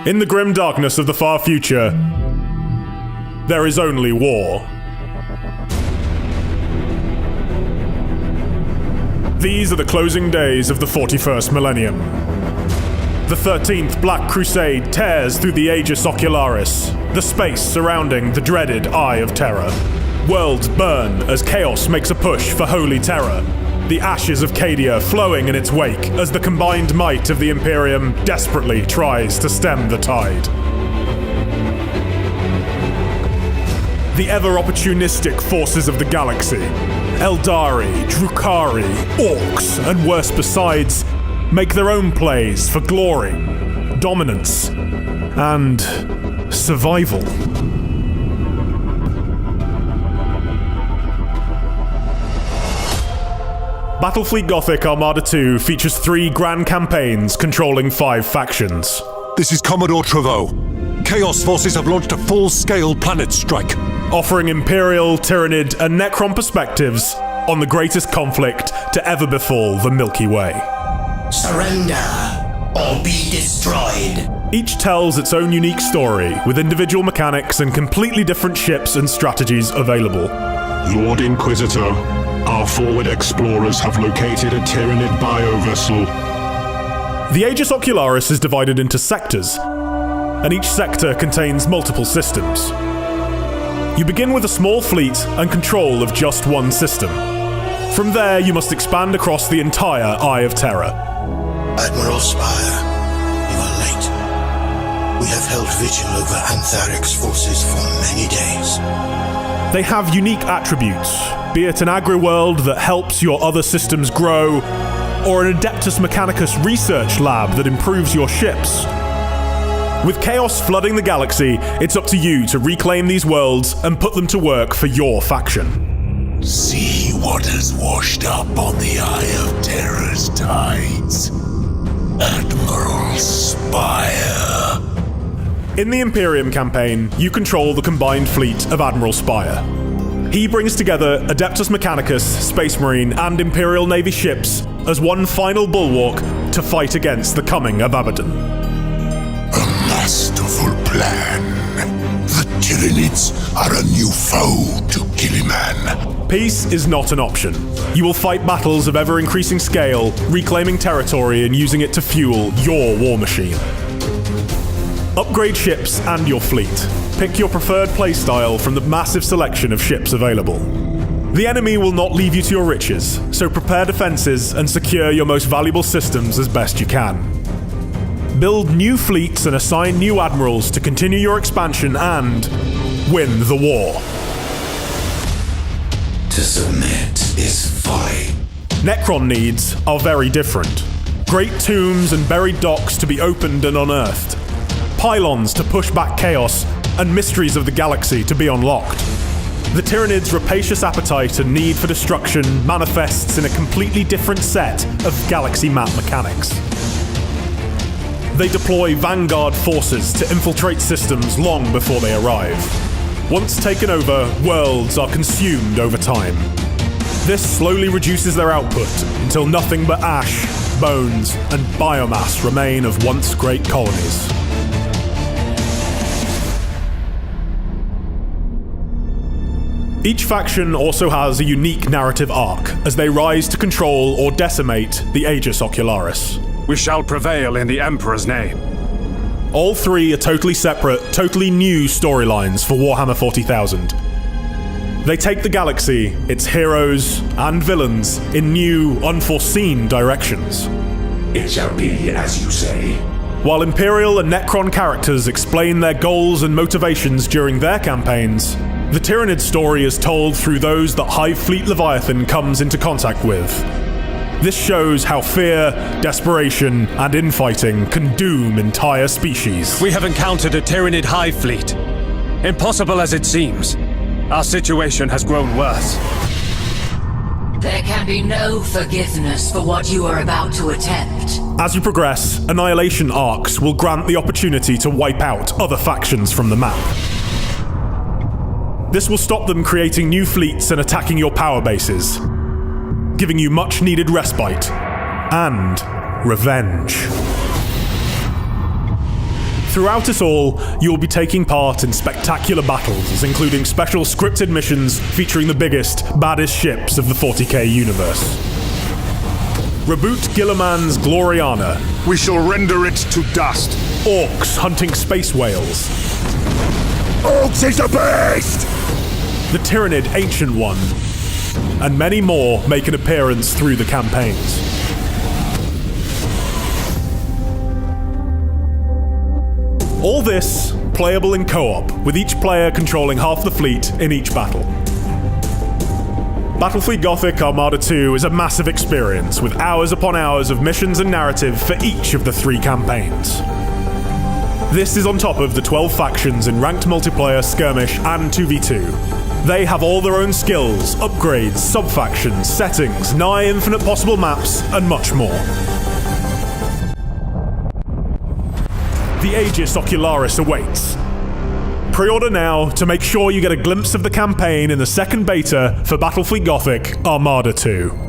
In the grim darkness of the far future, there is only war. These are the closing days of the 41st millennium. The 13th Black Crusade tears through the Aegis Ocularis, the space surrounding the dreaded Eye of Terror. Worlds burn as chaos makes a push for holy terror. The ashes of Cadia flowing in its wake as the combined might of the Imperium desperately tries to stem the tide. The ever-opportunistic forces of the galaxy, Eldari, Drukhari, Orcs, and worse besides, make their own plays for glory, dominance, and survival. Battlefleet Gothic Armada 2 features 3 grand campaigns controlling 5 factions. This is Commodore Treveau. Chaos forces have launched a full-scale planet strike, offering Imperial, Tyranid, and Necron perspectives on the greatest conflict to ever befall the Milky Way. Surrender, or be destroyed. Each tells its own unique story, with individual mechanics and completely different ships and strategies available. Lord Inquisitor, our forward explorers have located a Tyranid biovessel. The Aegis Ocularis is divided into sectors, and each sector contains multiple systems. You begin with a small fleet and control of just one system. From there, you must expand across the entire Eye of Terror. Admiral Spire, you are late. We have held vigil over Antharic's forces for many days. They have unique attributes, be it an agri-world that helps your other systems grow, or an Adeptus Mechanicus research lab that improves your ships. With chaos flooding the galaxy, it's up to you to reclaim these worlds and put them to work for your faction. See what has washed up on the Eye of Terror's tides. Admiral Spire. In the Imperium campaign, you control the combined fleet of Admiral Spire. He brings together Adeptus Mechanicus, Space Marine, and Imperial Navy ships as one final bulwark to fight against the coming of Abaddon. A masterful plan. The Tyranids are a new foe to Gilliman. Peace is not an option. You will fight battles of ever-increasing scale, reclaiming territory and using it to fuel your war machine. Upgrade ships and your fleet. Pick your preferred playstyle from the massive selection of ships available. The enemy will not leave you to your riches, so prepare defenses and secure your most valuable systems as best you can. Build new fleets and assign new admirals to continue your expansion and win the war. To submit is folly. Necron needs are very different. Great tombs and buried docks to be opened and unearthed. Pylons to push back chaos, and mysteries of the galaxy to be unlocked. The Tyranids' rapacious appetite and need for destruction manifests in a completely different set of galaxy map mechanics. They deploy vanguard forces to infiltrate systems long before they arrive. Once taken over, worlds are consumed over time. This slowly reduces their output until nothing but ash, bones, and biomass remain of once great colonies. Each faction also has a unique narrative arc as they rise to control or decimate the Aegis Ocularis. We shall prevail in the Emperor's name. All 3 are totally separate, totally new storylines for Warhammer 40,000. They take the galaxy, its heroes and villains, in new, unforeseen directions. It shall be as you say. While Imperial and Necron characters explain their goals and motivations during their campaigns, the Tyranid story is told through those that Hive Fleet Leviathan comes into contact with. This shows how fear, desperation, and infighting can doom entire species. We have encountered a Tyranid hive fleet. Impossible as it seems, our situation has grown worse. There can be no forgiveness for what you are about to attempt. As you progress, annihilation arcs will grant the opportunity to wipe out other factions from the map. This will stop them creating new fleets and attacking your power bases, giving you much needed respite and revenge. throughout it all, you will be taking part in spectacular battles, including special scripted missions featuring the biggest, baddest ships of the 40k universe. Reboot Gilliman's Gloriana. We shall render it to dust. Orcs hunting space whales. Orcs is the best! The Tyrannid Ancient One. And many more make an appearance through the campaigns. All this playable in co-op, with each player controlling half the fleet in each battle. Battlefleet Gothic Armada 2 is a massive experience, with hours upon hours of missions and narrative for each of the 3 campaigns. This is on top of the 12 factions in ranked multiplayer, skirmish, and 2v2. They have all their own skills, upgrades, sub-factions, settings, nigh infinite possible maps, and much more. The Aegis Ocularis awaits. Pre-order now to make sure you get a glimpse of the campaign in the second beta for Battlefleet Gothic Armada 2.